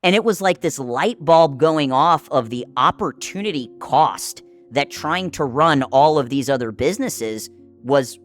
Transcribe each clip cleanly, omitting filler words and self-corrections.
And it was like this light bulb going off of the opportunity cost that trying to run all of these other businesses was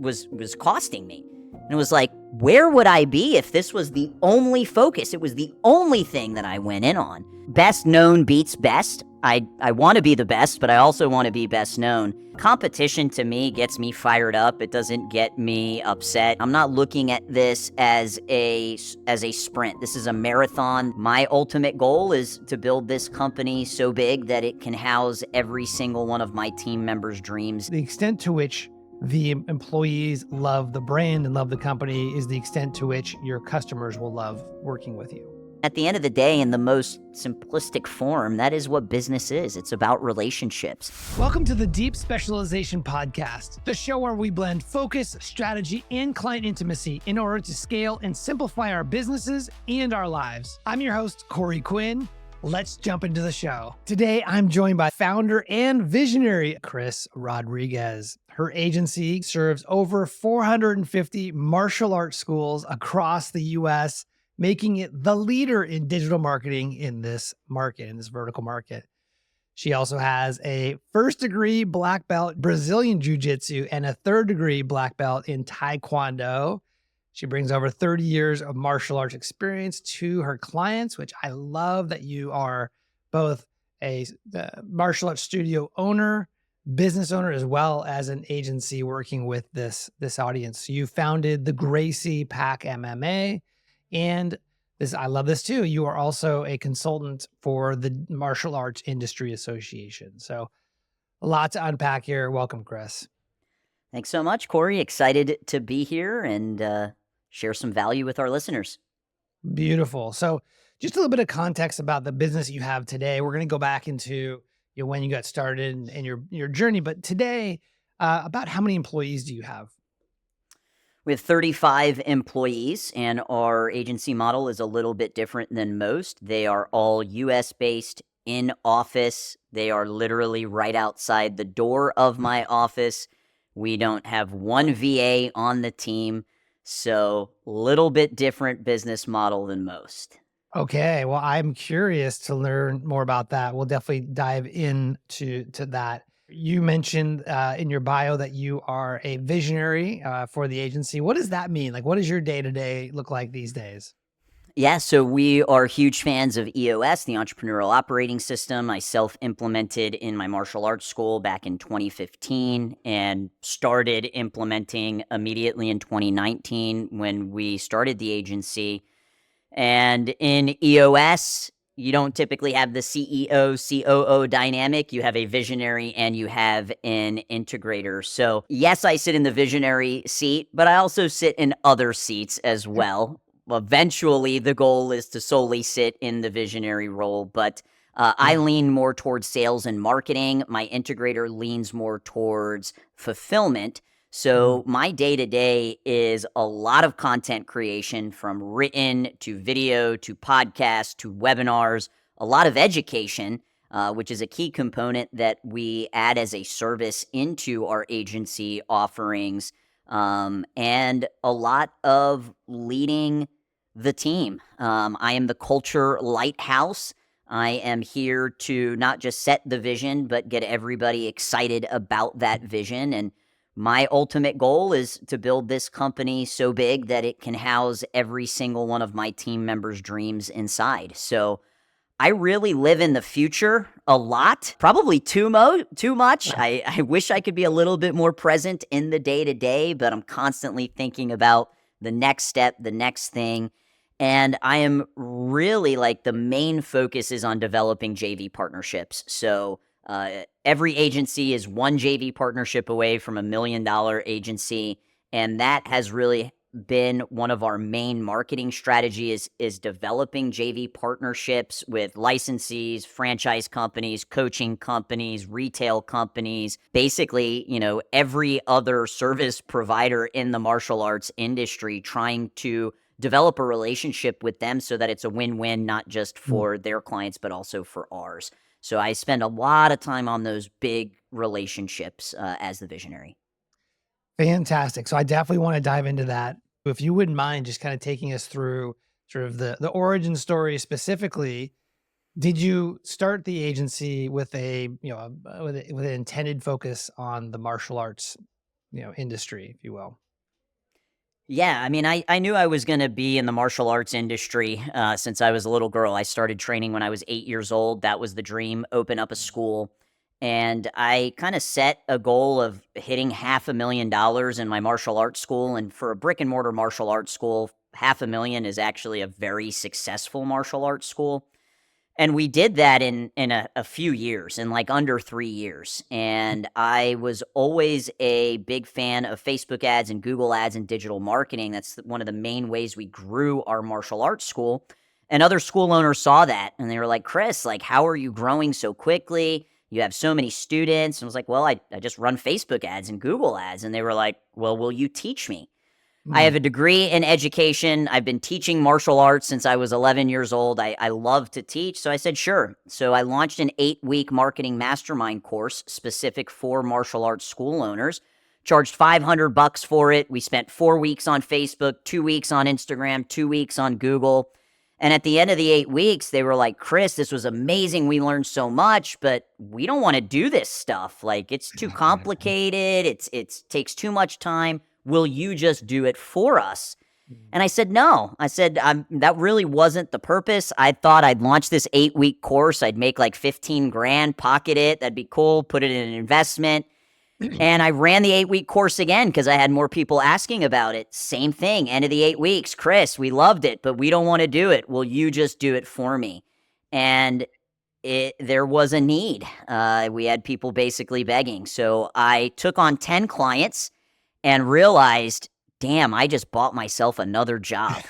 costing me. And it was like, where would I be if this was the only focus? It was the only thing that I went in on. Best known beats best. I want to be the best, but I also want to be best known. Competition to me gets me fired up. It doesn't get me upset. I'm not looking at this as a sprint. This is a marathon. My ultimate goal is to build this company so big that it can house every single one of my team members' dreams. The extent to which the employees love the brand and love the company is the extent to which your customers will love working with you. At the end of the day, in the most simplistic form, that is what business is. It's about relationships. Welcome to the Deep Specialization Podcast, the show where we blend focus, strategy, and client intimacy in order to scale and simplify our businesses and our lives. I'm your host, Corey Quinn. Let's jump into the show. Today, I'm joined by founder and visionary Cris Rodriguez. Her agency serves over 450 martial arts schools across the U.S., making it the leader in digital marketing in this market, in this vertical market. She also has a first-degree black belt Brazilian Jiu-Jitsu and a third-degree black belt in Taekwondo. She brings over 30 years of martial arts experience to her clients, which I love that you are both a martial arts studio owner, business owner, as well as an agency working with this audience. You founded the Gracie Pack MMA, and I love this too. You are also a consultant for the Martial Arts Industry Association. So a lot to unpack here. Welcome, Cris. Thanks so much, Corey. Excited to be here and share some value with our listeners. Beautiful. So just a little bit of context about the business you have today. We're going to go back into when you got started and your journey. But today, about how many employees do you have? We have 35 employees, and our agency model is a little bit different than most. They are all US-based, in office. They are literally right outside the door of my office. We don't have one VA on the team, so a little bit different business model than most. Okay, well, I'm curious to learn more about that. We'll definitely dive into that. You mentioned in your bio that you are a visionary for the agency. What does that mean? Like, what does your day-to-day look like these days? Yeah, so we are huge fans of EOS, the Entrepreneurial Operating System. I self-implemented in my martial arts school back in 2015 and started implementing immediately in 2019 when we started the agency. And in EOS, you don't typically have the CEO, COO dynamic. You have a visionary and you have an integrator. So yes, I sit in the visionary seat, but I also sit in other seats as well. Eventually, the goal is to solely sit in the visionary role, but I lean more towards sales and marketing. My integrator leans more towards fulfillment. So my day-to-day is a lot of content creation, from written to video to podcast to webinars, a lot of education, which is a key component that we add as a service into our agency offerings, and a lot of leading the team. I am the culture lighthouse. I am here to not just set the vision, but get everybody excited about that vision. And my ultimate goal is to build this company so big that it can house every single one of my team members' dreams inside. So I really live in the future a lot, probably too much. I wish I could be a little bit more present in the day-to-day, but I'm constantly thinking about the next step, the next thing. And I am really the main focus is on developing JV partnerships. So every agency is one JV partnership away from $1 million agency. And that has really been one of our main marketing strategies is developing JV partnerships with licensees, franchise companies, coaching companies, retail companies, basically, every other service provider in the martial arts industry, trying to develop a relationship with them so that it's a win-win, not just for their clients, but also for ours. So I spend a lot of time on those big relationships as the visionary. Fantastic. So I definitely want to dive into that. If you wouldn't mind just kind of taking us through sort of the origin story specifically Did you start the agency with with an intended focus on the martial arts, industry, if you will? Yeah, I mean, I knew I was going to be in the martial arts industry since I was a little girl. I started training when I was 8 years old. That was the dream, open up a school. And I kind of set a goal of hitting $500,000 in my martial arts school. And for a brick and mortar martial arts school, 500,000 is actually a very successful martial arts school. And we did that in a few years, in like under 3 years. And I was always a big fan of Facebook ads and Google ads and digital marketing. That's one of the main ways we grew our martial arts school. And other school owners saw that and they were like, Cris, like, how are you growing so quickly? You have so many students. And I was like, well, I just run Facebook ads and Google ads. And they were like, well, will you teach me? I Mm. have a degree in education. I've been teaching martial arts since I was 11 years old. I love to teach. So I said, sure. So I launched an 8-week marketing mastermind course specific for martial arts school owners, charged $500 for it. We spent 4 weeks on Facebook, 2 weeks on Instagram, 2 weeks on Google. And at the end of the 8 weeks, they were like, Cris, this was amazing. We learned so much, but we don't want to do this stuff. Like, it's too complicated. It takes too much time. Will you just do it for us? And I said, no. I said, that really wasn't the purpose. I thought I'd launch this 8-week course. I'd make like 15 grand, pocket it. That'd be cool. Put it in an investment. And I ran the 8-week course again because I had more people asking about it. Same thing. End of the 8 weeks. Cris, we loved it, but we don't want to do it. Will you just do it for me? And there was a need. We had people basically begging. So I took on 10 clients and realized, damn, I just bought myself another job.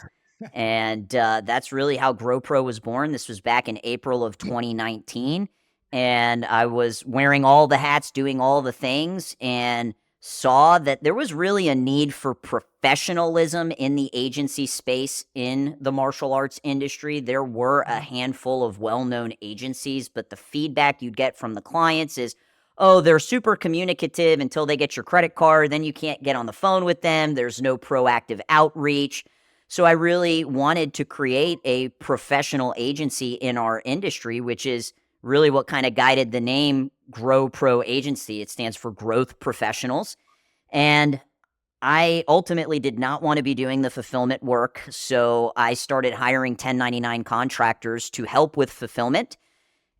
And that's really how GrowPro was born. This was back in April of 2019. And I was wearing all the hats, doing all the things, and saw that there was really a need for professionalism in the agency space in the martial arts industry. There were a handful of well-known agencies, but the feedback you'd get from the clients is, oh, they're super communicative until they get your credit card. Then you can't get on the phone with them. There's no proactive outreach. So I really wanted to create a professional agency in our industry, which is really what kind of guided the name GrowPro Agency. It stands for Growth Professionals. And I ultimately did not want to be doing the fulfillment work. So I started hiring 1099 contractors to help with fulfillment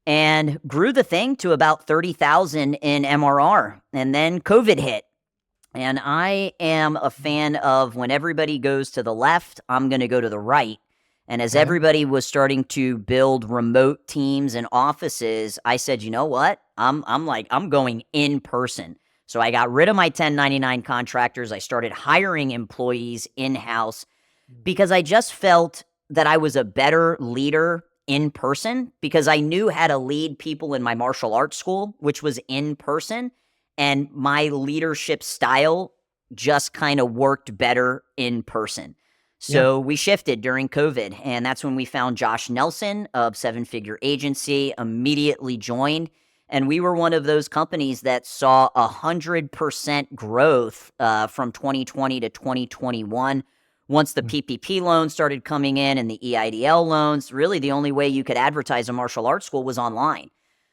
and grew the thing to about 30,000 in MRR. And then COVID hit. And I am a fan of when everybody goes to the left, I'm going to go to the right. And as Okay. everybody was starting to build remote teams and offices, I said, you know what? I'm going in person. So I got rid of my 1099 contractors. I started hiring employees in-house because I just felt that I was a better leader in person because I knew how to lead people in my martial arts school, which was in person. And my leadership style just kind of worked better in person. So we shifted during COVID, and that's when we found Josh Nelson of Seven Figure Agency, immediately joined. And we were one of those companies that saw 100% growth from 2020 to 2021. Once the PPP loans started coming in and the EIDL loans, really the only way you could advertise a martial arts school was online.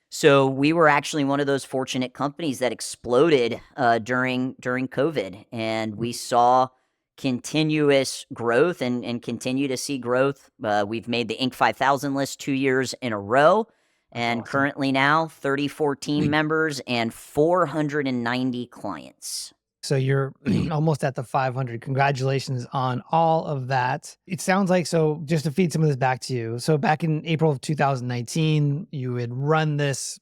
So we were actually one of those fortunate companies that exploded during COVID, and we saw continuous growth and continue to see growth. We've made the Inc. 5000 list 2 years in a row, and awesome. currently now 34 team members and 490 clients. So you're almost at the 500. Congratulations on all of that. It sounds like, so just to feed some of this back to you. So back in April of 2019, you had run this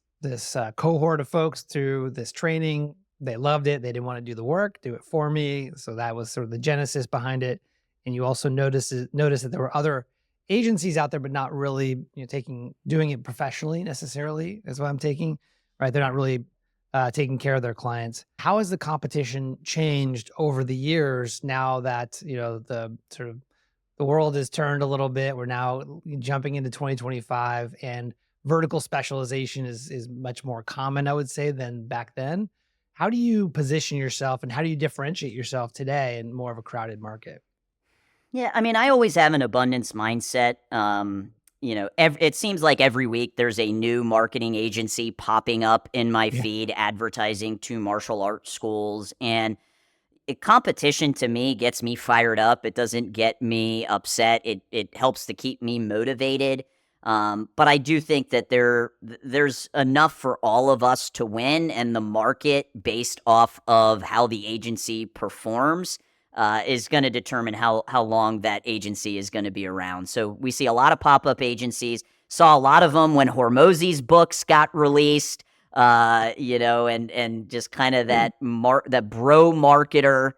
cohort of folks through this training. They loved it. They didn't want to do the work, do it for me. So that was sort of the genesis behind it. And you also noticed that there were other agencies out there, but not really, doing it professionally necessarily is what I'm taking, right? They're not really taking care of their clients. How has the competition changed over the years now that, the world has turned a little bit? We're now jumping into 2025 and vertical specialization is much more common, I would say, than back then. How do you position yourself and how do you differentiate yourself today in more of a crowded market? Yeah, I mean, I always have an abundance mindset. it seems like every week there's a new marketing agency popping up in my Yeah. feed advertising to martial arts schools. And competition to me gets me fired up. It doesn't get me upset. It helps to keep me motivated. But I do think that there's enough for all of us to win, and the market, based off of how the agency performs, is going to determine how long that agency is going to be around. So we see a lot of pop-up agencies. Saw a lot of them when Hormozi's books got released. And just kind of that bro marketer,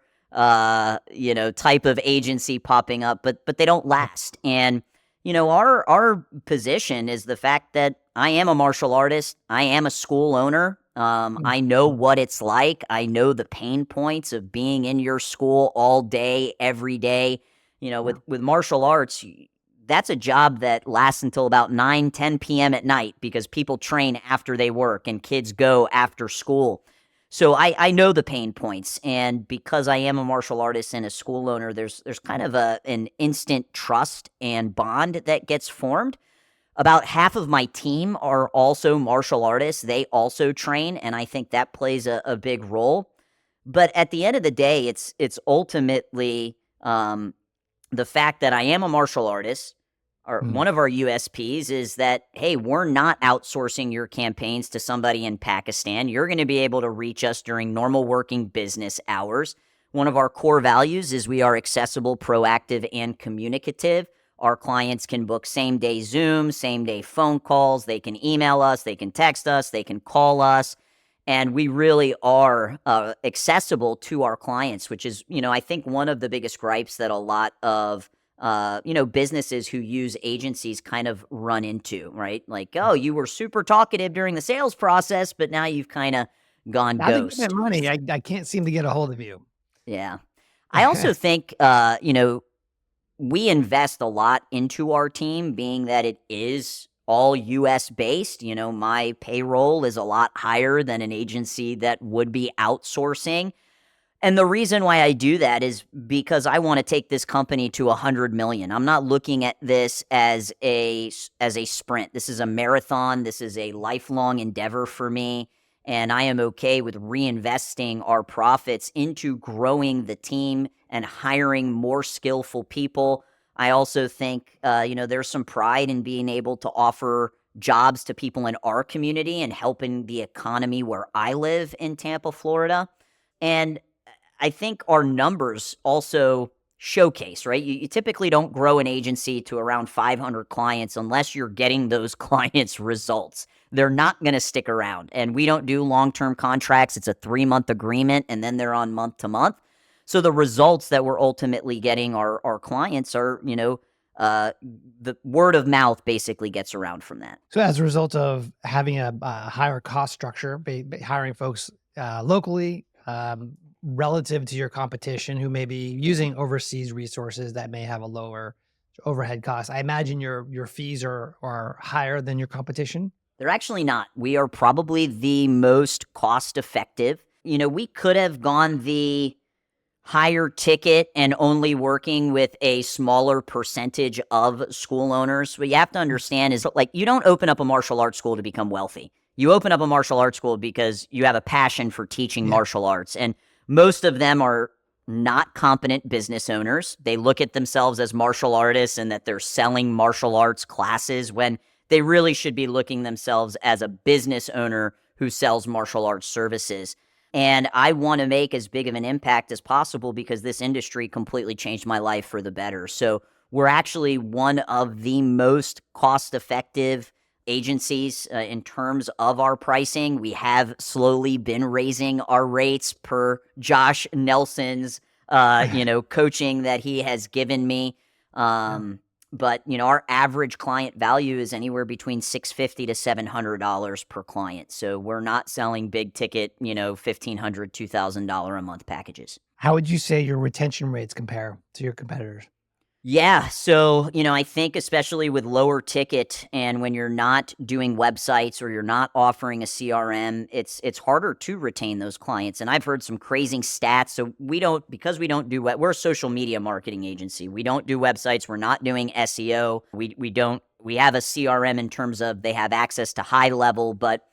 type of agency popping up, but they don't last. And our position is the fact that I am a martial artist. I am a school owner. I know what it's like. I know the pain points of being in your school all day, every day. With martial arts, that's a job that lasts until about 9-10 p.m. at night because people train after they work and kids go after school. So I know the pain points. And because I am a martial artist and a school owner, there's kind of an instant trust and bond that gets formed. About half of my team are also martial artists. They also train, and I think that plays a big role. But at the end of the day, it's ultimately the fact that I am a martial artist. One of our USPs is that, hey, we're not outsourcing your campaigns to somebody in Pakistan. You're going to be able to reach us during normal working business hours. One of our core values is we are accessible, proactive, and communicative. Our clients can book same-day Zoom, same-day phone calls. They can email us. They can text us. They can call us. And we really are accessible to our clients, which is, I think one of the biggest gripes that a lot of businesses who use agencies kind of run into, right? Like, oh, you were super talkative during the sales process, but now you've kind of gone Now that you ghost. get money, I can't seem to get a hold of you. Yeah. I also think, we invest a lot into our team, being that it is all US based. My payroll is a lot higher than an agency that would be outsourcing. And the reason why I do that is because I want to take this company to 100 million. I'm not looking at this as a sprint. This is a marathon. This is a lifelong endeavor for me. And I am okay with reinvesting our profits into growing the team and hiring more skillful people. I also think, there's some pride in being able to offer jobs to people in our community and helping the economy where I live in Tampa, Florida. And I think our numbers also showcase, right? You typically don't grow an agency to around 500 clients unless you're getting those clients results. They're not going to stick around. And we don't do long-term contracts. It's a 3-month agreement, and then they're on month to month. So the results that we're ultimately getting our clients are, the word of mouth basically gets around from that. So as a result of having a higher cost structure, hiring folks locally, relative to your competition who may be using overseas resources that may have a lower overhead cost, I imagine your fees are higher than your competition. They're actually not. We are probably the most cost effective. We could have gone the higher ticket and only working with a smaller percentage of school owners. What you have to understand is, like, you don't open up a martial arts school to become wealthy. You open up a martial arts school because you have a passion for teaching martial arts. And most of them are not competent business owners. They look at themselves as martial artists and that they're selling martial arts classes when they really should be looking themselves as a business owner who sells martial arts services. And I want to make as big of an impact as possible because this industry completely changed my life for the better. So we're actually one of the most cost-effective agencies in terms of our pricing. We have slowly been raising our rates per Josh Nelson's, coaching that he has given me. But, our average client value is anywhere between $650 to $700 per client. So we're not selling big ticket, $1,500, $2,000 a month packages. How would you say your retention rates compare to your competitors? Yeah. So, I think especially with lower ticket and when you're not doing websites or you're not offering a CRM, it's harder to retain those clients. And I've heard some crazy stats. So because we don't do we're a social media marketing agency. We don't do websites. We're not doing SEO. We have a CRM in terms of they have access to high level, but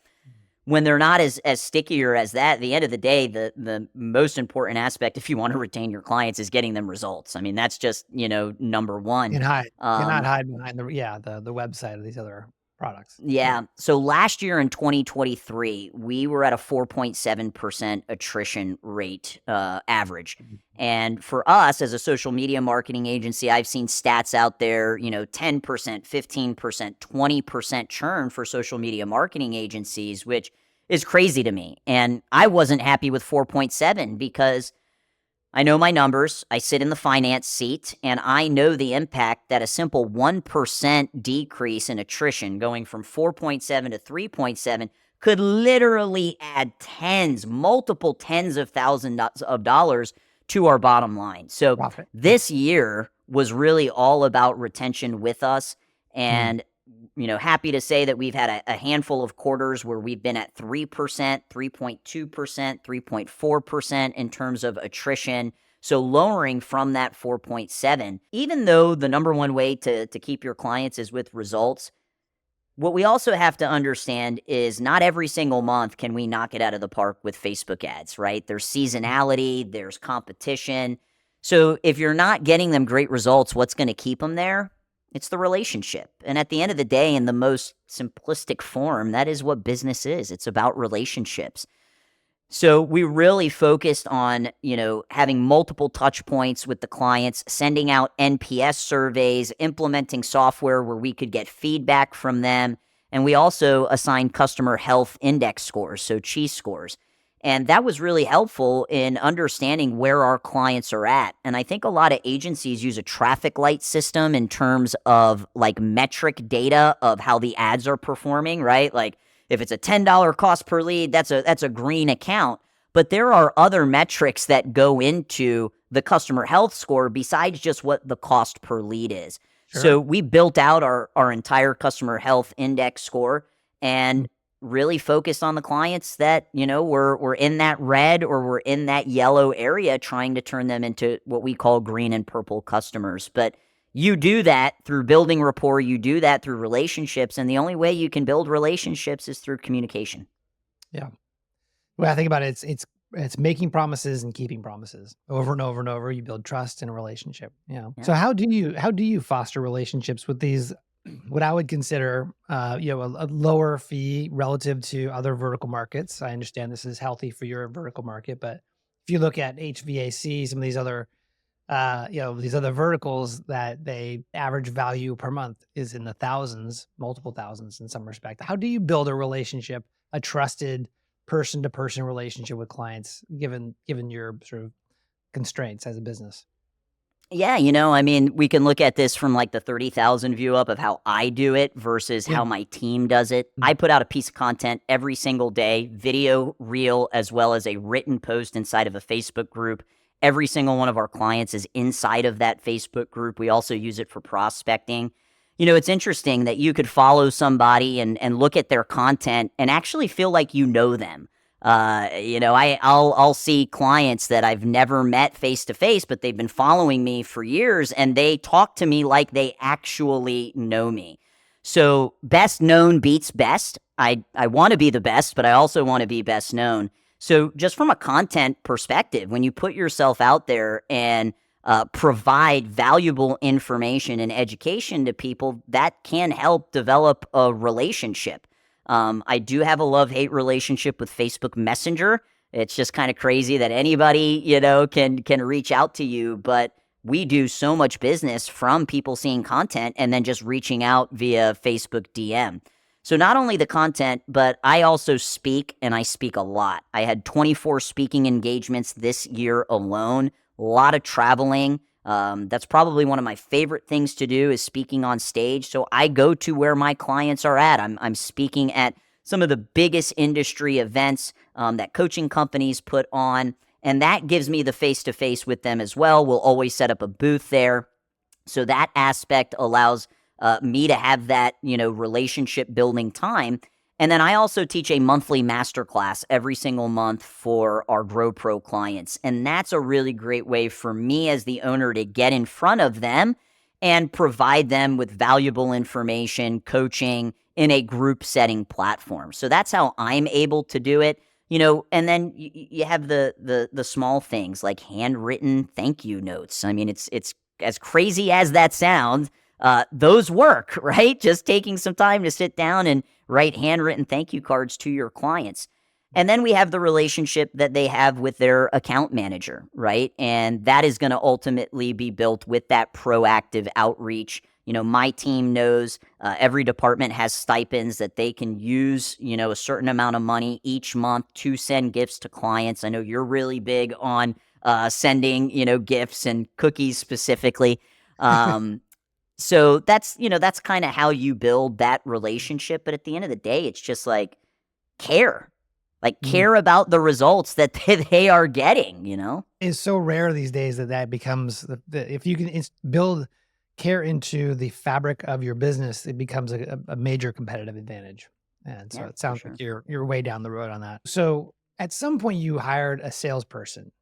when they're not as stickier as that, at the end of the day, the most important aspect, if you want to retain your clients, is getting them results. I mean, that's just, number one. Cannot hide behind the website of these other products. Yeah. So last year in 2023, we were at a 4.7% attrition rate average. And for us as a social media marketing agency, I've seen stats out there, 10%, 15%, 20% churn for social media marketing agencies, which is crazy to me. And I wasn't happy with 4.7 because I know my numbers. I sit in the finance seat, and I know the impact that a simple 1% decrease in attrition going from 4.7 to 3.7 could literally add multiple tens of thousands of dollars to our bottom line. So Profit. this year was really all about retention with us. And happy to say that we've had a handful of quarters where we've been at 3%, 3.2%, 3.4% in terms of attrition. So lowering from that 4.7, even though the number one way to keep your clients is with results, what we also have to understand is not every single month can we knock it out of the park with Facebook ads, right? There's seasonality, there's competition. So if you're not getting them great results, what's going to keep them there? It's the relationship. And at the end of the day, in the most simplistic form, that is what business is. It's about relationships. So we really focused on, having multiple touch points with the clients, sending out NPS surveys, implementing software where we could get feedback from them. And we also assigned customer health index scores, so CHI scores. And that was really helpful in understanding where our clients are at. And I think a lot of agencies use a traffic light system in terms of like metric data of how the ads are performing, right? Like if it's a $10 cost per lead, that's a green account. But there are other metrics that go into the customer health score besides just what the cost per lead is. Sure. So we built out our entire customer health index score and really focused on the clients that, were in that red or were in that yellow area, trying to turn them into what we call green and purple customers. But you do that through building rapport. You do that through relationships. And the only way you can build relationships is through communication. Yeah. Well, I think about it, it's making promises and keeping promises over and over and over. You build trust in a relationship. Yeah. So how do you foster relationships with these, what I would consider, a lower fee relative to other vertical markets? I understand this is healthy for your vertical market, but if you look at HVAC, some of these other, these other verticals, that they average value per month is in the thousands, multiple thousands in some respect. How do you build a relationship, a trusted person-to-person relationship with clients, given your sort of constraints as a business? Yeah, we can look at this from like the 30,000 view up of how I do it versus how my team does it. I put out a piece of content every single day, video, reel, as well as a written post inside of a Facebook group. Every single one of our clients is inside of that Facebook group. We also use it for prospecting. It's interesting that you could follow somebody and look at their content and actually feel like you know them. I'll see clients that I've never met face to face, but they've been following me for years, and they talk to me like they actually know me. So best known beats best. I want to be the best, but I also want to be best known. So just from a content perspective, when you put yourself out there and provide valuable information and education to people, that can help develop a relationship. I do have a love-hate relationship with Facebook Messenger. It's just kind of crazy that anybody, can reach out to you, but we do so much business from people seeing content and then just reaching out via Facebook DM. So not only the content, but I also speak, and I speak a lot. I had 24 speaking engagements this year alone, a lot of traveling. That's probably one of my favorite things to do, is speaking on stage. So I go to where my clients are at. I'm speaking at some of the biggest industry events that coaching companies put on, and that gives me the face-to-face with them as well. We'll always set up a booth there. So that aspect allows me to have that, relationship building time. And then I also teach a monthly masterclass every single month for our Grow Pro clients. And that's a really great way for me as the owner to get in front of them and provide them with valuable information, coaching in a group setting platform. So that's how I'm able to do it. And then you have the small things like handwritten thank you notes. I mean, it's as crazy as that sounds, those work, right? Just taking some time to sit down and write handwritten thank you cards to your clients. And then we have the relationship that they have with their account manager, right? And that is going to ultimately be built with that proactive outreach. My team knows every department has stipends that they can use, a certain amount of money each month to send gifts to clients. I know you're really big on sending, gifts and cookies specifically. So that's kind of how you build that relationship. But at the end of the day, it's just like care about the results that they are getting, It's so rare these days that becomes if you can build care into the fabric of your business, it becomes a major competitive advantage. And so it sounds like you're way down the road on that. So at some point you hired a salesperson.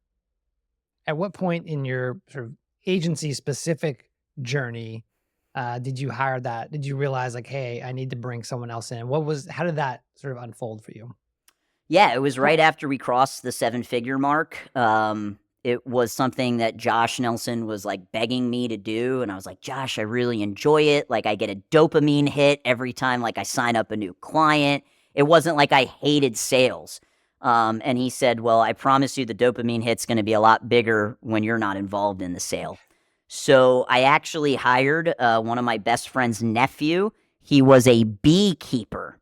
At what point in your sort of agency specific journey did you hire that? Did you realize like, hey, I need to bring someone else in? How did that sort of unfold for you? Yeah, it was right after we crossed the 7-figure mark. It was something that Josh Nelson was like begging me to do. And I was like, Josh, I really enjoy it. Like I get a dopamine hit every time like I sign up a new client. It wasn't like I hated sales. And he said, well, I promise you the dopamine hit's going to be a lot bigger when you're not involved in the sale. So I actually hired one of my best friend's nephew. He was a beekeeper,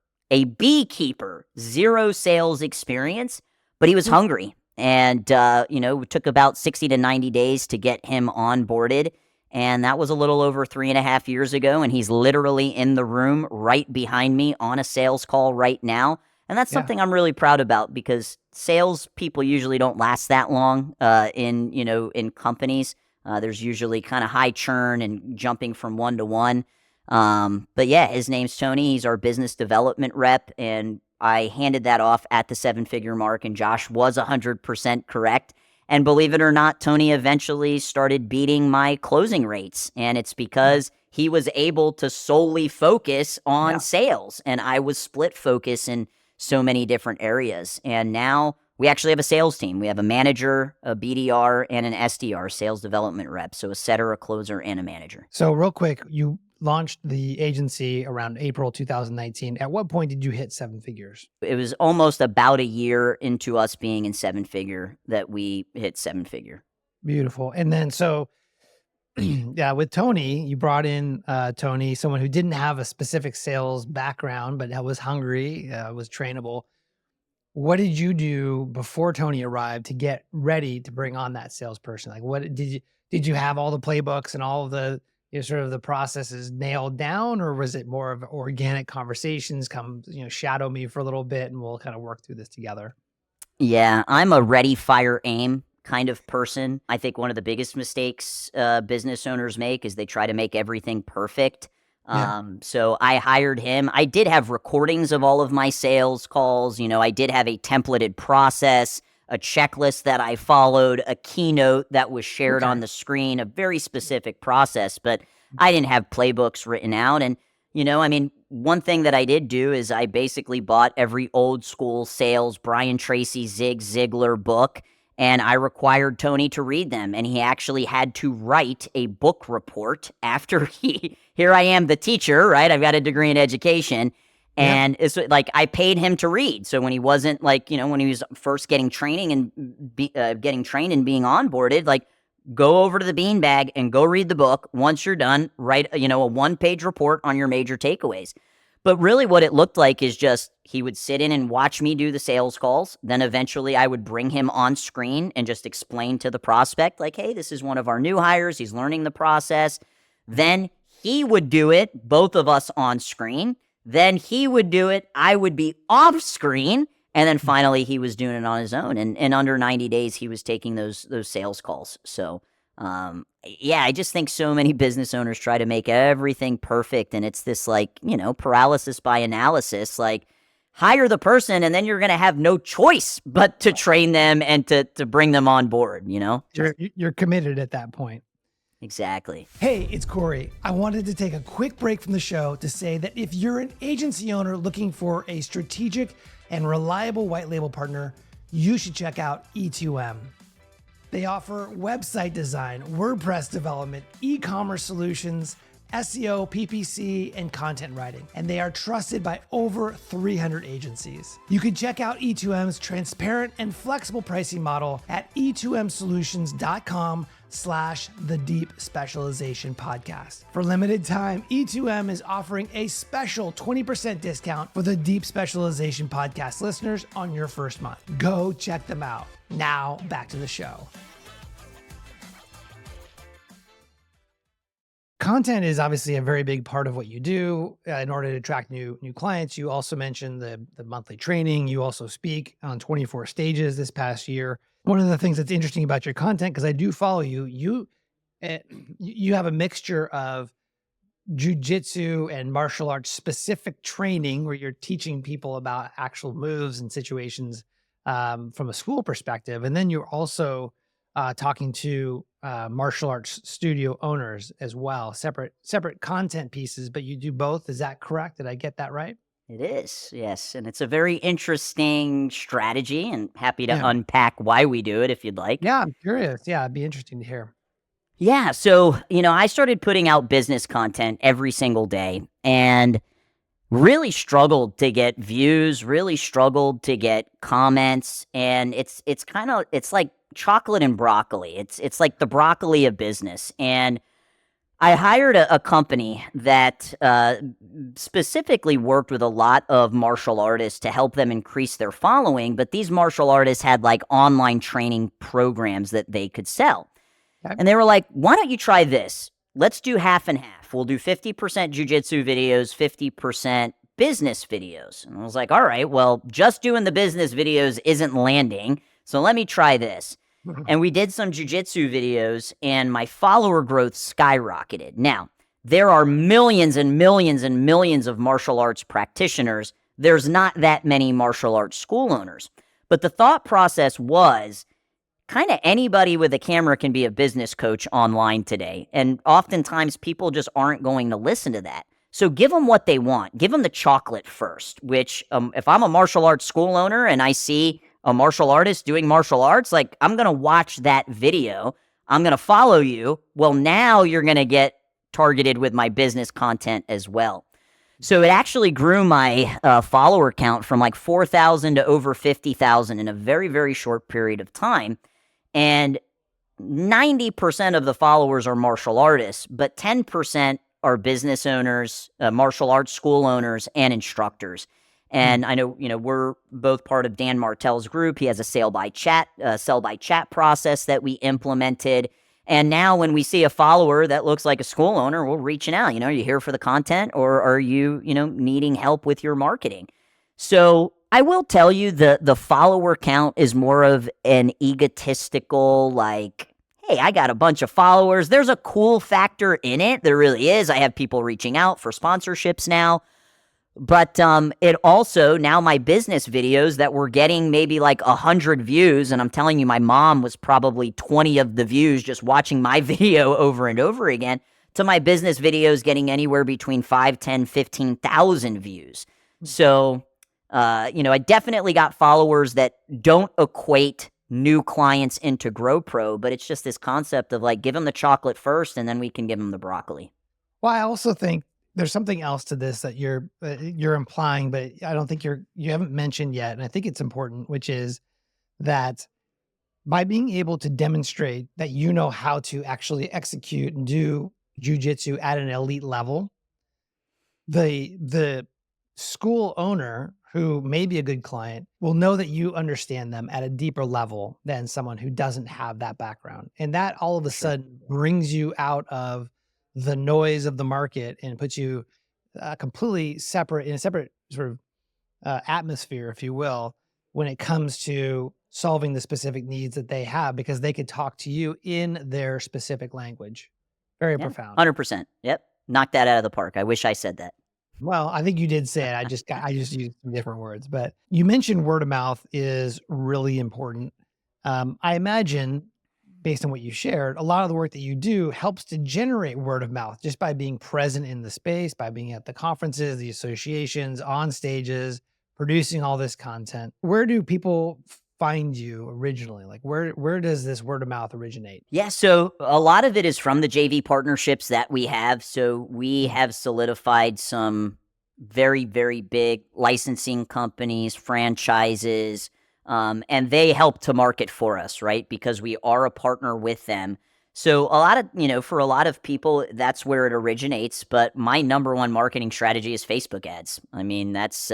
0 sales experience, but he was hungry. And, it took about 60 to 90 days to get him onboarded. And that was a little over 3.5 years ago. And he's literally in the room right behind me on a sales call right now. And that's something I'm really proud about because sales people usually don't last that long in companies. There's usually kind of high churn and jumping from one to one. But yeah, his name's Tony. He's our business development rep. And I handed that off at the 7-figure mark, and Josh was 100% correct. And believe it or not, Tony eventually started beating my closing rates. And it's because he was able to solely focus on sales. And I was split focus in so many different areas. And now we actually have a sales team. We have a manager, a BDR, and an SDR, sales development rep. So a setter, a closer, and a manager. So real quick, you launched the agency around April 2019. At what point did you hit 7 figures? It was almost about a year into us being in 7-figure that we hit 7-figure. Beautiful. And then so, yeah, with Tony, you brought in Tony, someone who didn't have a specific sales background, but was hungry, was trainable. What did you do before Tony arrived to get ready to bring on that salesperson? Like, what did you have all the playbooks and all of the sort of the processes nailed down, or was it more of organic conversations? Come, shadow me for a little bit, and we'll kind of work through this together. Yeah, I'm a ready, fire, aim kind of person. I think one of the biggest mistakes business owners make is they try to make everything perfect. So I hired him. I did have recordings of all of my sales calls. I did have a templated process, a checklist that I followed, a keynote that was shared on the screen, a very specific process, but I didn't have playbooks written out. And, one thing that I did do is I basically bought every old school sales, Brian Tracy, Zig Ziglar book, and I required Tony to read them. And he actually had to write a book report after here I am, the teacher, right? I've got a degree in education. And it's like I paid him to read. So when he wasn't when he was first getting training and getting trained and being onboarded, like go over to the beanbag and go read the book. Once you're done, write a 1-page report on your major takeaways. But really what it looked like is just he would sit in and watch me do the sales calls. Then eventually I would bring him on screen and just explain to the prospect like, hey, this is one of our new hires. He's learning the process. Then he would do it, both of us on screen. Then he would do it. I would be off screen. And then finally he was doing it on his own. And in under 90 days, he was taking those sales calls. So Yeah, I just think so many business owners try to make everything perfect, and it's this like, paralysis by analysis. Like, hire the person, and then you're going to have no choice but to train them and to bring them on board. You're committed at that point. Exactly. Hey, it's Corey. I wanted to take a quick break from the show to say that if you're an agency owner looking for a strategic and reliable white label partner, you should check out E2M. They offer website design, WordPress development, e-commerce solutions, SEO, PPC, and content writing. And they are trusted by over 300 agencies. You can check out E2M's transparent and flexible pricing model at e2msolutions.com/the Deep Specialization Podcast. For limited time, E2M is offering a special 20% discount for the Deep Specialization Podcast listeners on your first month. Go check them out. Now, back to the show. Content is obviously a very big part of what you do in order to attract new clients. You also mentioned the monthly training. You also speak on 24 stages this past year. One of the things that's interesting about your content, because I do follow you, you have a mixture of jujitsu and martial arts specific training where you're teaching people about actual moves and situations from a school perspective. And then you're also talking to martial arts studio owners as well, separate content pieces, but you do both. Is that correct? Did I get that right? It is, yes. And it's a very interesting strategy, and happy to unpack why we do it if you'd like. Yeah, I'm curious. Yeah, it'd be interesting to hear. Yeah, so, I started putting out business content every single day and really struggled to get views, really struggled to get comments, and it's like chocolate and broccoli. It's like the broccoli of business. And I hired a company that specifically worked with a lot of martial artists to help them increase their following, but these martial artists had like online training programs that they could sell. Okay. And they were like, why don't you try this? Let's do half and half. We'll do 50% jujitsu videos, 50% business videos. And I was like, all right, well, just doing the business videos isn't landing, so let me try this. And we did some jujitsu videos, and my follower growth skyrocketed. Now, there are millions and millions and millions of martial arts practitioners. There's not that many martial arts school owners. But the thought process was kind of anybody with a camera can be a business coach online today. And oftentimes people just aren't going to listen to that. So give them what they want. Give them the chocolate first, which if I'm a martial arts school owner and I see a martial artist doing martial arts, like, I'm going to watch that video. I'm going to follow you. Well, now you're going to get targeted with my business content as well. So it actually grew my follower count from like 4,000 to over 50,000 in a very, very short period of time. And 90% of the followers are martial artists, but 10% are business owners, martial arts school owners, and instructors. And I know, we're both part of Dan Martell's group. He has a sell by chat process that we implemented. And now when we see a follower that looks like a school owner, we're reaching out. Are you here for the content, or are you, needing help with your marketing? So I will tell you the follower count is more of an egotistical, like, hey, I got a bunch of followers. There's a cool factor in it. There really is. I have people reaching out for sponsorships now. But it also, now my business videos that were getting maybe like 100 views, and I'm telling you, my mom was probably 20 of the views just watching my video over and over again, to my business videos getting anywhere between 5, 10, 15,000 views. So, I definitely got followers that don't equate new clients into GrowPro, but it's just this concept of like, give them the chocolate first, and then we can give them the broccoli. Well, I also think there's something else to this that you're implying, but I don't think you haven't mentioned yet. And I think it's important, which is that by being able to demonstrate that you know how to actually execute and do jujitsu at an elite level, the school owner who may be a good client will know that you understand them at a deeper level than someone who doesn't have that background. And that all of a sudden brings you out of the noise of the market and puts you completely separate, in a separate sort of atmosphere, if you will, when it comes to solving the specific needs that they have because they could talk to you in their specific language. Very Yeah, profound. 100%. Yep. Knock that out of the park. I wish I said that. Well, I think you did say it. I just used some different words, but you mentioned word of mouth is really important. I imagine, based on what you shared, a lot of the work that you do helps to generate word of mouth just by being present in the space, by being at the conferences, the associations, on stages, producing all this content. Where do people find you originally? Like where does this word of mouth originate? Yeah, so a lot of it is from the JV partnerships that we have. So we have solidified some very, very big licensing companies, franchises, and they help to market for us, right? Because we are a partner with them. So a lot of, for a lot of people, that's where it originates. But my number one marketing strategy is Facebook ads. I mean, that's,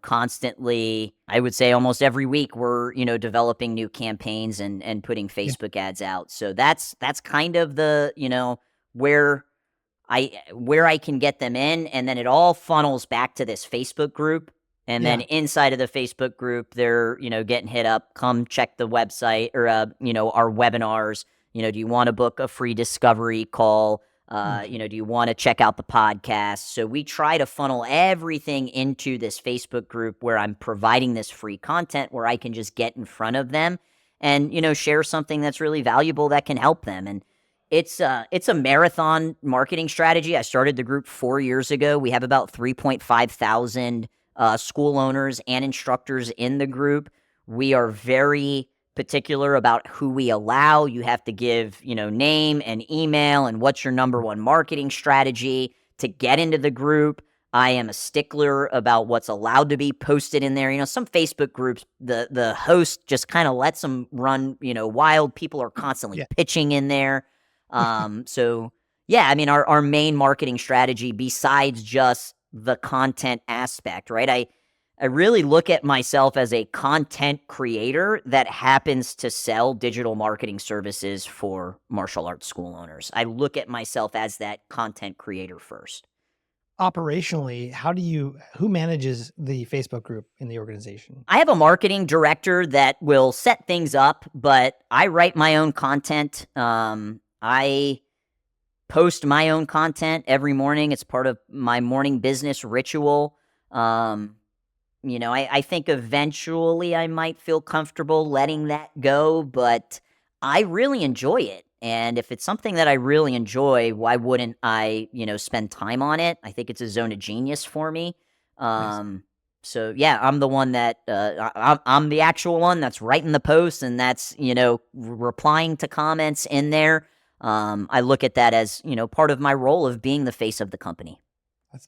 constantly, I would say almost every week we're, developing new campaigns and putting Yeah. Facebook ads out. So that's kind of the, where I can get them in, and then it all funnels back to this Facebook group. And then Yeah. inside of the Facebook group, they're, getting hit up, come check the website or, our webinars. Do you want to book a free discovery call? Do you want to check out the podcast? So we try to funnel everything into this Facebook group where I'm providing this free content where I can just get in front of them and, share something that's really valuable that can help them. And it's a marathon marketing strategy. I started the group 4 years ago. We have about 3.5 thousand school owners and instructors in the group. We are very particular about who we allow. You have to give, name and email and what's your number one marketing strategy to get into the group. I am a stickler about what's allowed to be posted in there. Some Facebook groups, the host just kind of lets them run, wild. People are constantly pitching in there. So yeah, I mean, our main marketing strategy besides just the content aspect, right? I really look at myself as a content creator that happens to sell digital marketing services for martial arts school owners. I look at myself as that content creator first. Operationally, who manages the Facebook group in the organization? I have a marketing director that will set things up, but I write my own content. I post my own content every morning. It's part of my morning business ritual. I think eventually I might feel comfortable letting that go, but I really enjoy it. And if it's something that I really enjoy, why wouldn't I, spend time on it? I think it's a zone of genius for me. Nice. So yeah, I'm the one that I'm the actual one that's writing the posts and that's replying to comments in there. I look at that as part of my role of being the face of the company.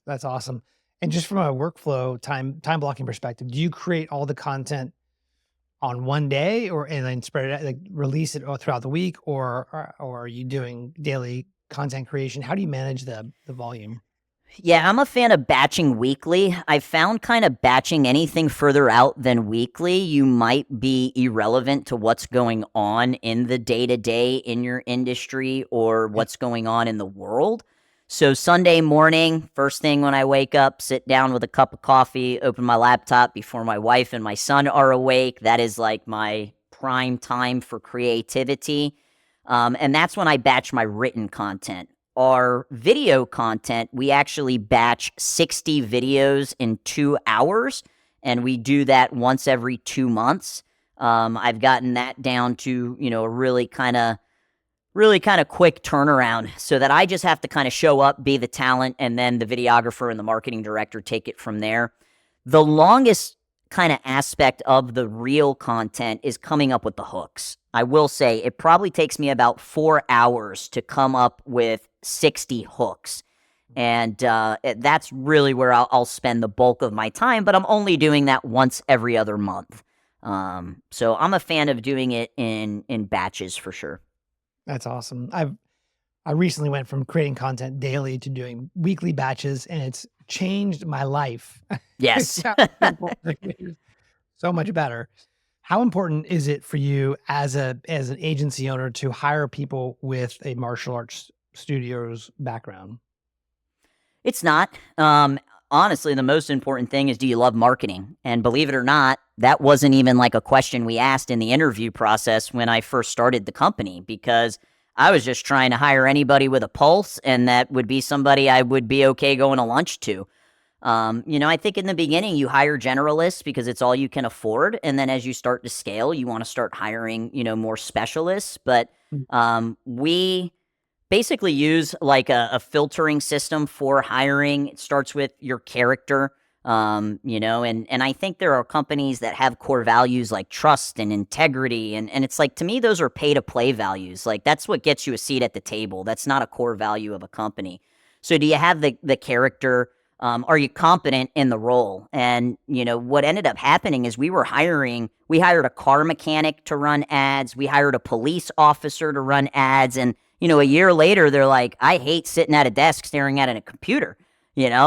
That's awesome. And just from a workflow time blocking perspective, do you create all the content on one day and then spread it out, like release it all throughout the week, or are you doing daily content creation? How do you manage the volume? Yeah, I'm a fan of batching weekly. I've found kind of batching anything further out than weekly, you might be irrelevant to what's going on in the day-to-day in your industry or what's going on in the world. So Sunday morning, first thing when I wake up, sit down with a cup of coffee, open my laptop before my wife and my son are awake. That is like my prime time for creativity. And that's when I batch my written content. Our video content, we actually batch 60 videos in 2 hours, and we do that once every 2 months. I've gotten that down to, a really kind of quick turnaround so that I just have to kind of show up, be the talent, and then the videographer and the marketing director take it from there. The longest kind of aspect of the real content is coming up with the hooks. I will say it probably takes me about 4 hours to come up with 60 hooks. And that's really where I'll spend the bulk of my time, but I'm only doing that once every other month. So I'm a fan of doing it in batches for sure. That's awesome. I recently went from creating content daily to doing weekly batches, and it's changed my life. Yes. So much better. How important is it for you as an agency owner to hire people with a martial arts studio's background? It's not. honestly, the most important thing is, do you love marketing? And believe it or not, that wasn't even like a question we asked in the interview process when I first started the company, because I was just trying to hire anybody with a pulse, and that would be somebody I would be okay going to lunch to. I think in the beginning you hire generalists because it's all you can afford. And then as you start to scale, you want to start hiring, more specialists. But we basically use like a filtering system for hiring. It starts with your character, and I think there are companies that have core values like trust and integrity. And it's like, to me, those are pay to play values. Like, that's what gets you a seat at the table. That's not a core value of a company. So do you have the character? Are you competent in the role? And, what ended up happening is we hired a car mechanic to run ads. We hired a police officer to run ads. And, a year later, they're like, I hate sitting at a desk staring at a computer,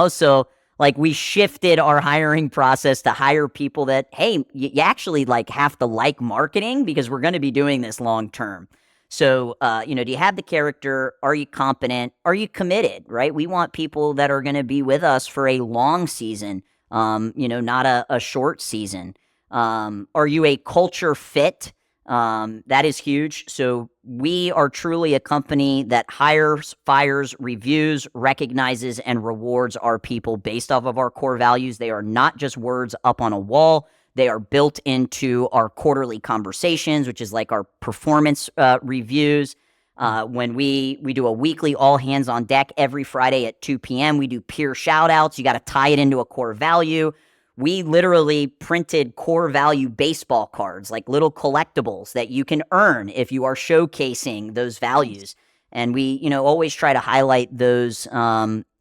So like, we shifted our hiring process to hire people that, hey, you actually like have to like marketing, because we're going to be doing this long term. So, do you have the character? Are you competent? Are you committed, right? We want people that are going to be with us for a long season, not a short season. Are you a culture fit? That is huge. So we are truly a company that hires, fires, reviews, recognizes, and rewards our people based off of our core values. They are not just words up on a wall. They are built into our quarterly conversations, which is like our performance reviews. When we do a weekly all hands on deck every Friday at 2 p.m., we do peer shout outs. You got to tie it into a core value. We literally printed core value baseball cards, like little collectibles that you can earn if you are showcasing those values. And we, always try to highlight those,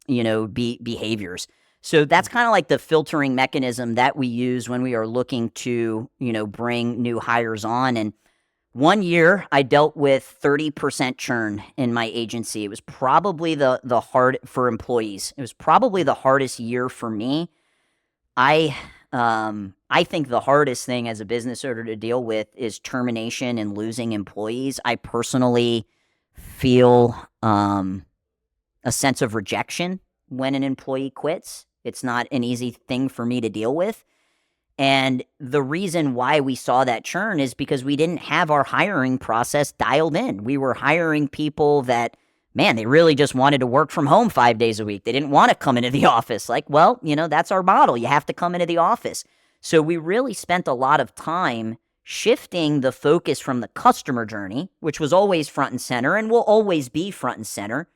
behaviors. So that's kind of like the filtering mechanism that we use when we are looking to, bring new hires on. And one year I dealt with 30% churn in my agency. It was probably the hard for employees. It was probably the hardest year for me. I think the hardest thing as a business owner to deal with is termination and losing employees. I personally feel a sense of rejection when an employee quits. It's not an easy thing for me to deal with. And the reason why we saw that churn is because we didn't have our hiring process dialed in. We were hiring people that, man, they really just wanted to work from home 5 days a week. They didn't want to come into the office. Like, well, that's our model. You have to come into the office. So we really spent a lot of time shifting the focus from the customer journey, which was always front and center and will always be front and center,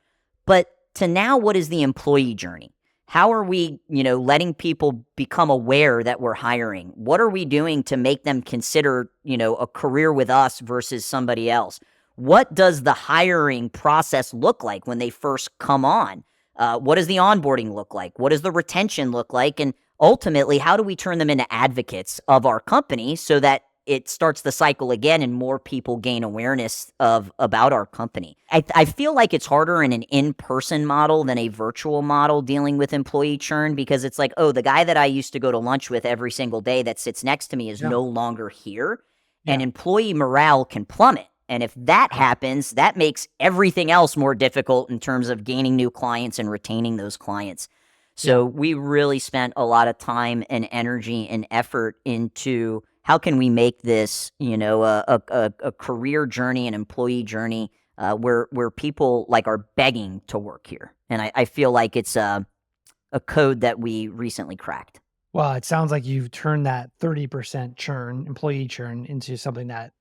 but to now, what is the employee journey? How are we, letting people become aware that we're hiring? What are we doing to make them consider, a career with us versus somebody else? What does the hiring process look like when they first come on? What does the onboarding look like? What does the retention look like? And ultimately, how do we turn them into advocates of our company so that it starts the cycle again and more people gain awareness about our company? I feel like it's harder in an in-person model than a virtual model dealing with employee churn, because it's like, oh, the guy that I used to go to lunch with every single day that sits next to me is no longer here, and employee morale can plummet. And if that happens, that makes everything else more difficult in terms of gaining new clients and retaining those clients. So we really spent a lot of time and energy and effort into how can we make this, a career journey, an employee journey, where people like are begging to work here. And I feel like it's a code that we recently cracked. Well, it sounds like you've turned that 30% churn, employee churn, into something that,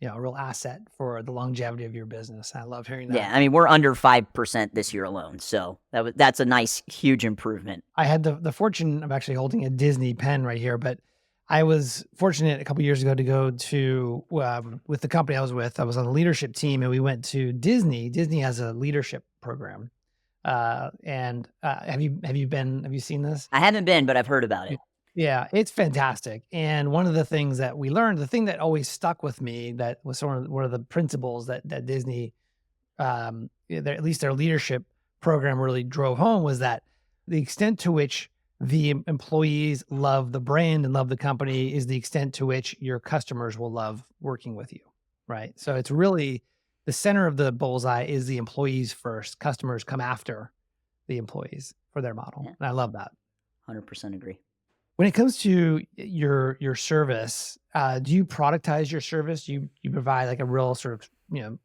a real asset for the longevity of your business. I love hearing that. Yeah, I mean, we're under 5% this year alone. So that's a nice, huge improvement. I had the fortune of actually holding a Disney pen right here, but I was fortunate a couple of years ago to go to, with the company I was with, I was on the leadership team, and we went to Disney. Disney has a leadership program. Have you seen this? I haven't been, but I've heard about it. Yeah, it's fantastic. And one of the things that we learned, the thing that always stuck with me, that was one of the principles that Disney, at least their leadership program really drove home, was that the extent to which the employees love the brand and love the company is the extent to which your customers will love working with you, right? So it's really the center of the bullseye is the employees first. Customers come after the employees for their model. And I love that. 100% agree. When it comes to your service, do you productize your service? You provide like a real sort of,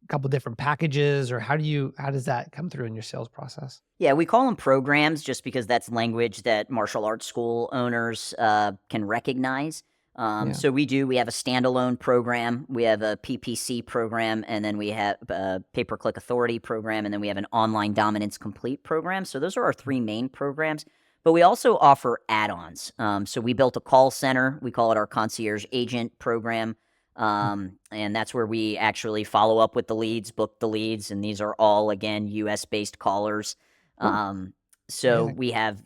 couple different packages, or how does that come through in your sales process? Yeah, we call them programs just because that's language that martial arts school owners can recognize. Yeah. So we have a standalone program, we have a PPC program, and then we have a pay-per-click authority program, and then we have an online dominance complete program. So those are our three main programs. But we also offer add-ons. So we built a call center. We call it our concierge agent program. And that's where we actually follow up with the leads, book the leads, and these are all, again, US-based callers. So Amazing. we have,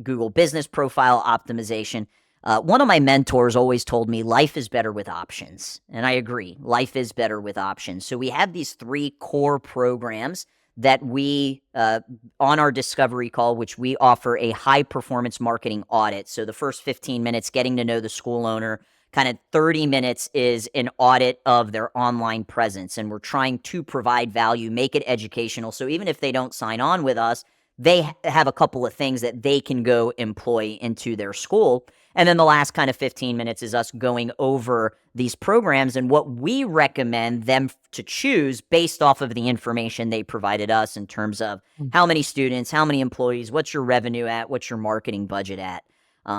Google business profile optimization. One of my mentors always told me life is better with options. And I agree. Life is better with options. So we have these three core programs that we, on our discovery call, which we offer a high performance marketing audit. So the first 15 minutes, getting to know the school owner, kind of 30 minutes is an audit of their online presence. And we're trying to provide value, make it educational. So even if they don't sign on with us, they have a couple of things that they can go employ into their school. And then the last kind of 15 minutes is us going over these programs and what we recommend them to choose based off of the information they provided us in terms of how many students, how many employees, what's your revenue at, what's your marketing budget at.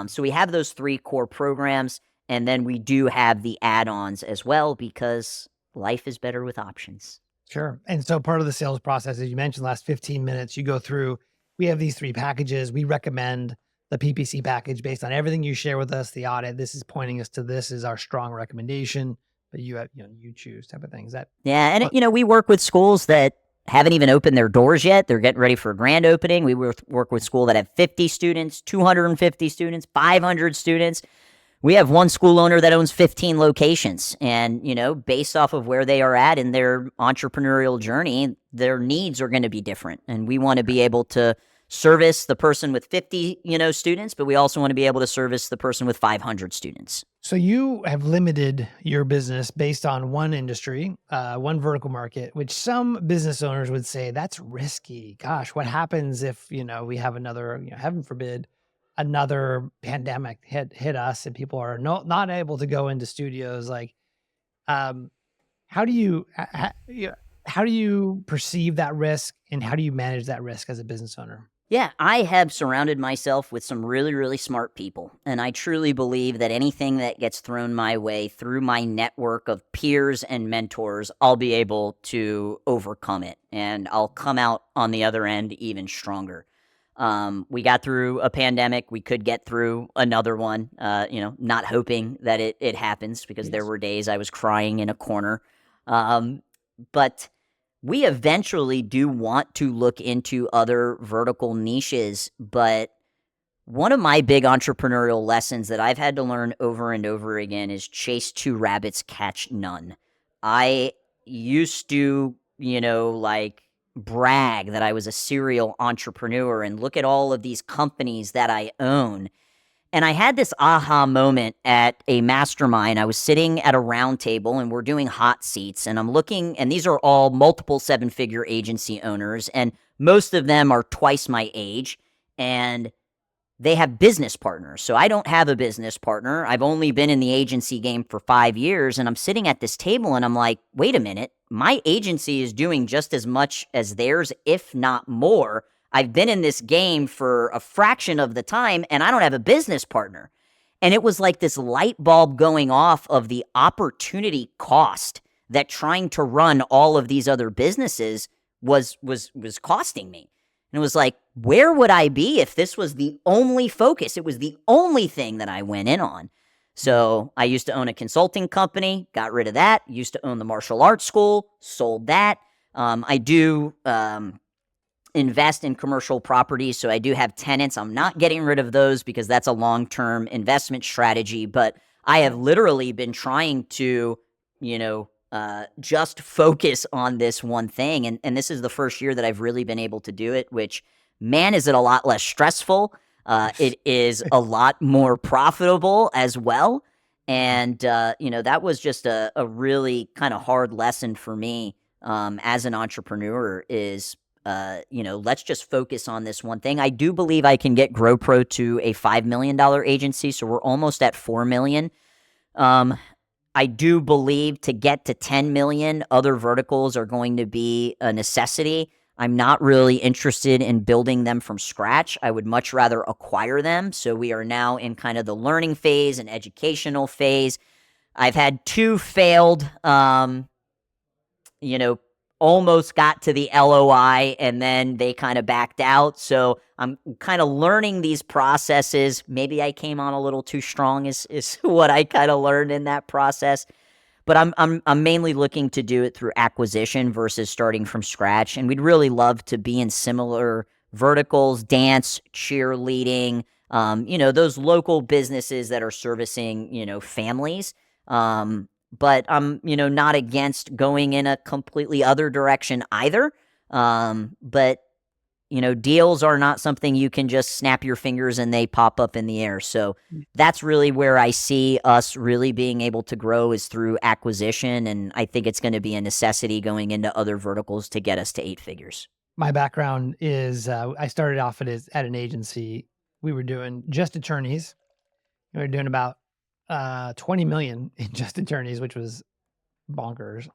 So we have those three core programs, and then we do have the add-ons as well because life is better with options. Sure. And so part of the sales process, as you mentioned, last 15 minutes, you go through, we have these three packages. We recommend the PPC package based on everything you share with us, the audit. This is pointing us to this is our strong recommendation, but you have, you choose type of things. Yeah. And, we work with schools that haven't even opened their doors yet. They're getting ready for a grand opening. We work with schools that have 50 students, 250 students, 500 students. We have one school owner that owns 15 locations, and, based off of where they are at in their entrepreneurial journey, their needs are going to be different. And we want to be able to service the person with 50, students, but we also want to be able to service the person with 500 students. So you have limited your business based on one industry, one vertical market, which some business owners would say that's risky. Gosh, what happens if, we have another, heaven forbid, another pandemic hit us and people are not able to go into studios? Like, how do you perceive that risk, and how do you manage that risk as a business owner? Yeah, I have surrounded myself with some really, really smart people. And I truly believe that anything that gets thrown my way through my network of peers and mentors, I'll be able to overcome it. And I'll come out on the other end even stronger. We got through a pandemic. We could get through another one, not hoping that it happens, because there were days I was crying in a corner. But we eventually do want to look into other vertical niches. But one of my big entrepreneurial lessons that I've had to learn over and over again is chase two rabbits, catch none. I used to, brag that I was a serial entrepreneur and look at all of these companies that I own. And I had this aha moment at a mastermind. I was sitting at a round table and we're doing hot seats, and I'm looking, and these are all multiple seven-figure agency owners, and most of them are twice my age, and they have business partners. So I don't have a business partner. I've only been in the agency game for 5 years, and I'm sitting at this table and I'm like, wait a minute, my agency is doing just as much as theirs, if not more. I've been in this game for a fraction of the time, and I don't have a business partner. And it was like this light bulb going off of the opportunity cost that trying to run all of these other businesses was costing me. And it was like, where would I be if this was the only focus? It was the only thing that I went in on. So I used to own a consulting company, got rid of that. Used to own the martial arts school, sold that. I do invest in commercial properties, so I do have tenants. I'm not getting rid of those because that's a long-term investment strategy, but I have literally been trying to, just focus on this one thing. And this is the first year that I've really been able to do it, which, man, is it a lot less stressful. It is a lot more profitable as well. And, that was just a really kind of hard lesson for me as an entrepreneur is let's just focus on this one thing. I do believe I can get GrowPro to a $5 million agency, so we're almost at $4 million. I do believe to get to 10 million, other verticals are going to be a necessity. I'm not really interested in building them from scratch. I would much rather acquire them. So we are now in kind of the learning phase and educational phase. I've had 2 failed, almost got to the LOI and then they kind of backed out. So I'm kind of learning these processes. Maybe I came on a little too strong is what I kind of learned in that process. But I'm mainly looking to do it through acquisition versus starting from scratch. And we'd really love to be in similar verticals, dance, cheerleading, those local businesses that are servicing, families. But I'm, not against going in a completely other direction either. But deals are not something you can just snap your fingers and they pop up in the air. So that's really where I see us really being able to grow is through acquisition. And I think it's going to be a necessity going into other verticals to get us to 8 figures. My background is I started off at an agency. We were doing just attorneys. We were doing about 20 million in just attorneys, which was bonkers.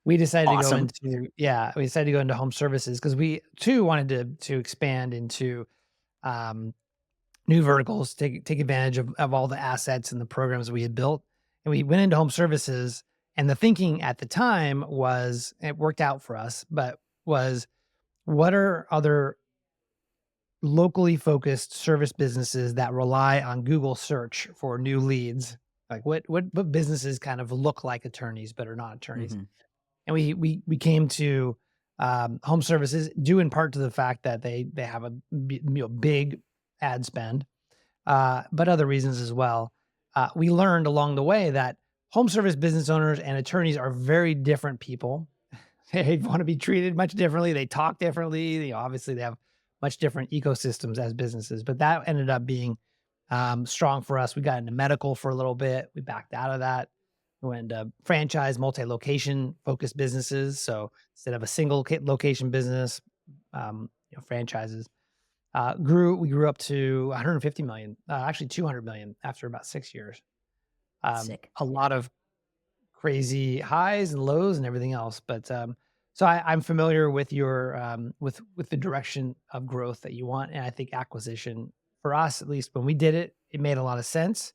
We decided Awesome. to go into home services because we too wanted to expand into new verticals, take advantage of all the assets and the programs we had built. And we went into home services, and the thinking at the time was, it worked out for us, but was, what are other locally focused service businesses that rely on Google search for new leads? Like what businesses kind of look like attorneys but are not attorneys? Mm-hmm. And we came to home services due in part to the fact that they have a big ad spend, but other reasons as well. We learned along the way that home service business owners and attorneys are very different people. They want to be treated much differently. They talk differently. Obviously, they have much different ecosystems as businesses, but that ended up being strong for us. We got into medical for a little bit. We backed out of that. We went into franchise, multi-location focused businesses. So instead of a single location business, franchises we grew up to 150 million, actually 200 million after about 6 years. Sick. A lot of crazy highs and lows and everything else. But so I'm familiar with your with the direction of growth that you want, and I think acquisition for us, at least when we did it, it made a lot of sense.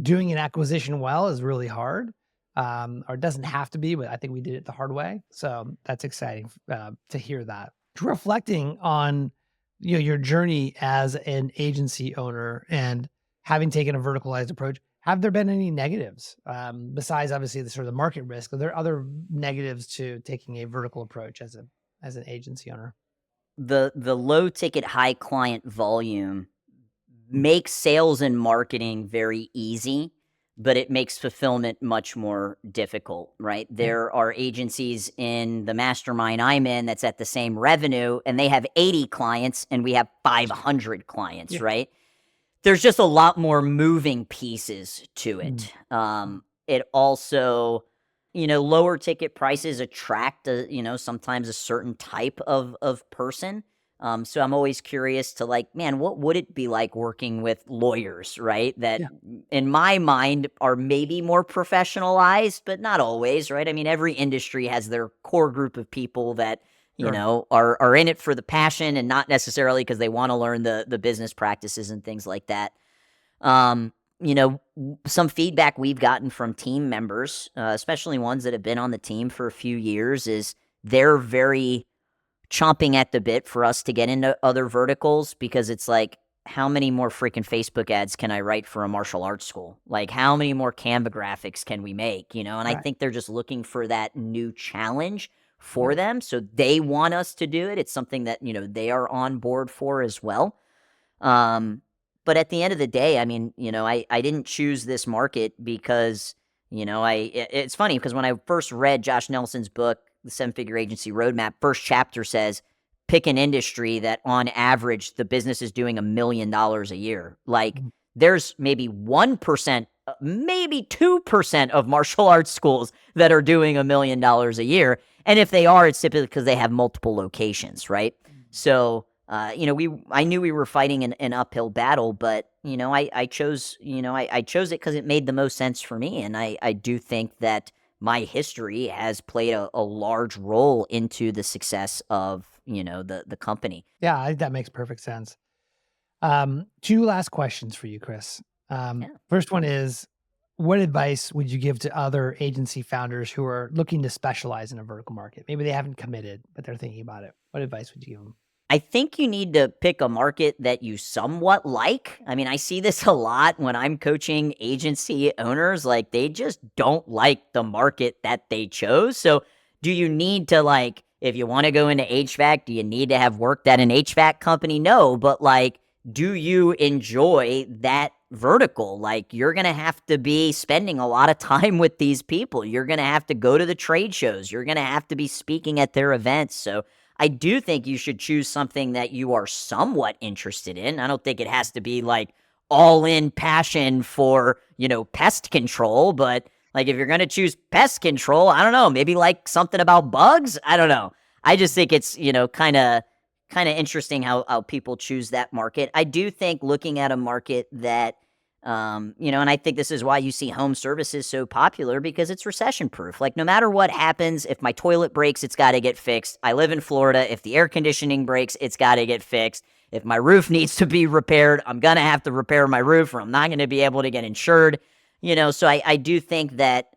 Doing an acquisition well is really hard, or it doesn't have to be, but I think we did it the hard way. So that's exciting to hear that. Reflecting on your journey as an agency owner and having taken a verticalized approach, have there been any negatives besides obviously the sort of the market risk? Are there other negatives to taking a vertical approach as an agency owner? The low ticket, high client volume makes sales and marketing very easy, but it makes fulfillment much more difficult, right? There are agencies in the mastermind I'm in that's at the same revenue and they have 80 clients and we have 500 clients, right? There's just a lot more moving pieces to it. It also, lower ticket prices attract, sometimes a certain type of person. So I'm always curious to what would it be like working with lawyers, right? That in my mind are maybe more professionalized, but not always, right? I mean, every industry has their core group of people that, are in it for the passion and not necessarily because they want to learn the business practices and things like that. Some feedback we've gotten from team members, especially ones that have been on the team for a few years, is they're very chomping at the bit for us to get into other verticals because it's like, how many more freaking Facebook ads can I write for a martial arts school? Like, how many more Canva graphics can we make? And I think they're just looking for that new challenge for them. So they want us to do it. It's something that, they are on board for as well. But at the end of the day, I mean, I didn't choose this market because, it's funny because when I first read Josh Nelson's book, The 7-Figure Agency Roadmap, first chapter says, pick an industry that on average, the business is doing $1 million a year. Like there's maybe 1%, maybe 2% of martial arts schools that are doing $1 million a year. And if they are, it's typically because they have multiple locations, right? So, I knew we were fighting an uphill battle, but, I chose, I chose it because it made the most sense for me. And I do think that my history has played a large role into the success of, the company. Yeah, that makes perfect sense. Two last questions for you, Cris. Yeah. First one is, what advice would you give to other agency founders who are looking to specialize in a vertical market? Maybe they haven't committed, but they're thinking about it. What advice would you give them? I think you need to pick a market that you somewhat like. I mean, I see this a lot when I'm coaching agency owners. Like, they just don't like the market that they chose. So, do you need to, like, if you want to go into HVAC, do you need to have worked at an HVAC company? No, but like, do you enjoy that vertical? Like, you're going to have to be spending a lot of time with these people. You're going to have to go to the trade shows. You're going to have to be speaking at their events. So, I do think you should choose something that you are somewhat interested in. I don't think it has to be like all in passion for, pest control, but like if you're going to choose pest control, I don't know, maybe like something about bugs. I don't know. I just think it's, kind of interesting how people choose that market. I do think looking at a market that and I think this is why you see home services so popular, because it's recession proof. Like, no matter what happens, if my toilet breaks, it's got to get fixed. I live in Florida. If the air conditioning breaks, it's got to get fixed. If my roof needs to be repaired, I'm going to have to repair my roof, or I'm not going to be able to get insured. So I do think that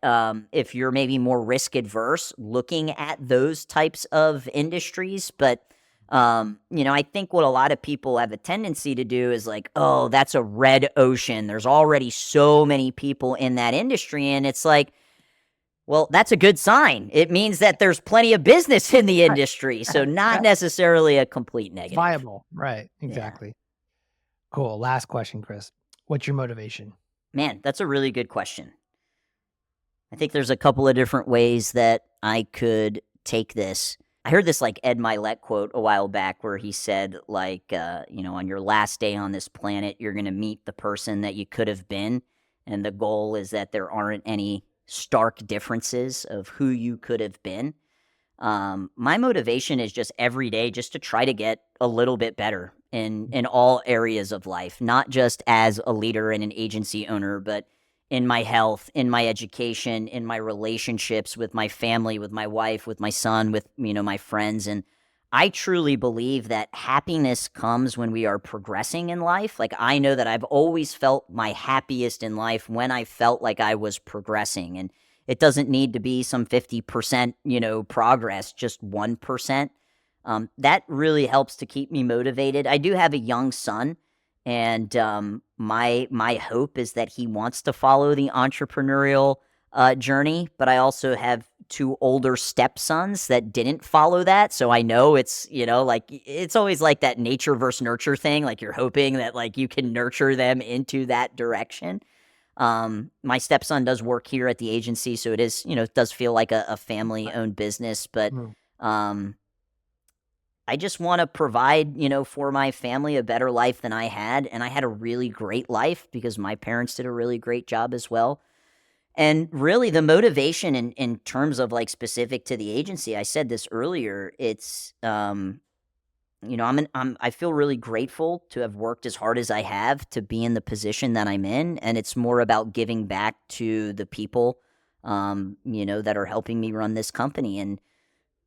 if you're maybe more risk adverse, looking at those types of industries, but I think what a lot of people have a tendency to do is like, oh, that's a red ocean. There's already so many people in that industry. And it's like, well, that's a good sign. It means that there's plenty of business in the industry. So not necessarily a complete negative. Viable. Right. Exactly. Yeah. Cool. Last question, Cris. What's your motivation? Man, that's a really good question. I think there's a couple of different ways that I could take this. I heard this like Ed Milet quote a while back where he said, like, on your last day on this planet, you're going to meet the person that you could have been. And the goal is that there aren't any stark differences of who you could have been. My motivation is just every day just to try to get a little bit better in all areas of life, not just as a leader and an agency owner, but in my health, in my education, in my relationships with my family, with my wife, with my son, with, my friends. And I truly believe that happiness comes when we are progressing in life. Like, I know that I've always felt my happiest in life when I felt like I was progressing. And it doesn't need to be some 50%, progress, just 1%. That really helps to keep me motivated. I do have a young son. And my hope is that he wants to follow the entrepreneurial journey, but I also have two older stepsons that didn't follow that. So I know it's, like, it's always like that nature versus nurture thing. Like, you're hoping that like you can nurture them into that direction. My stepson does work here at the agency, so it is, it does feel like a family-owned business, but I just want to provide, for my family a better life than I had. And I had a really great life because my parents did a really great job as well. And really the motivation in terms of like specific to the agency, I said this earlier, it's, I feel really grateful to have worked as hard as I have to be in the position that I'm in. And it's more about giving back to the people, that are helping me run this company. And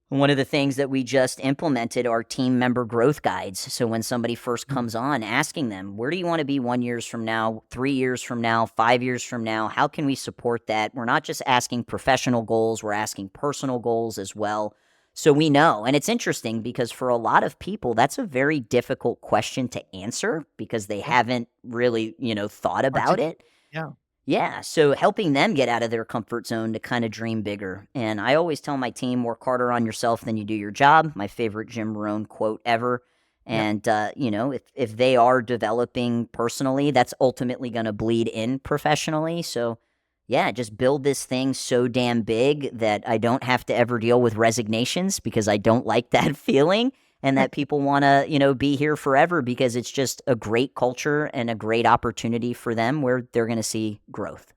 one of the things that we just implemented are team member growth guides. So when somebody first comes on, asking them, where do you want to be 1 year from now, 3 years from now, 5 years from now? How can we support that? We're not just asking professional goals, we're asking personal goals as well. So we know, and it's interesting because for a lot of people, that's a very difficult question to answer because they haven't really, thought about it. Yeah. Yeah, so helping them get out of their comfort zone to kind of dream bigger. And I always tell my team, work harder on yourself than you do your job. My favorite Jim Rohn quote ever. And, if they are developing personally, that's ultimately going to bleed in professionally. So, yeah, just build this thing so damn big that I don't have to ever deal with resignations because I don't like that feeling. And that people want to, be here forever because it's just a great culture and a great opportunity for them where they're going to see growth.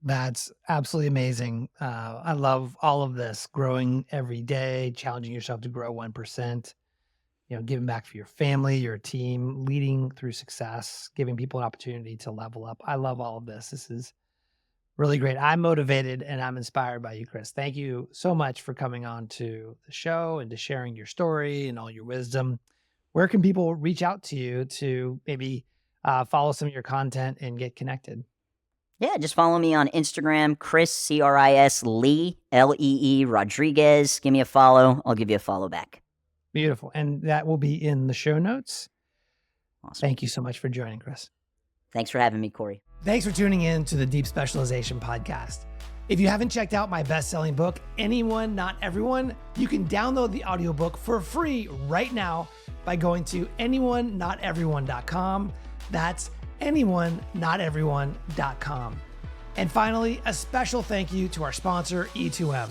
That's absolutely amazing. I love all of this, growing every day, challenging yourself to grow 1%, giving back for your family, your team, leading through success, giving people an opportunity to level up. I love all of this. This is really great. I'm motivated and I'm inspired by you, Cris. Thank you so much for coming on to the show and to sharing your story and all your wisdom. Where can people reach out to you to maybe follow some of your content and get connected? Yeah, just follow me on Instagram, Cris, C-R-I-S, Lee, L-E-E, Rodriguez. Give me a follow. I'll give you a follow back. Beautiful. And that will be in the show notes. Awesome. Thank you so much for joining, Cris. Thanks for having me, Corey. Thanks for tuning in to the Deep Specialization Podcast. If you haven't checked out my best-selling book, Anyone, Not Everyone, you can download the audiobook for free right now by going to anyoneNotEveryone.com. That's anyoneNotEveryone.com. And finally, a special thank you to our sponsor, E2M.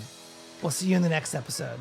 We'll see you in the next episode.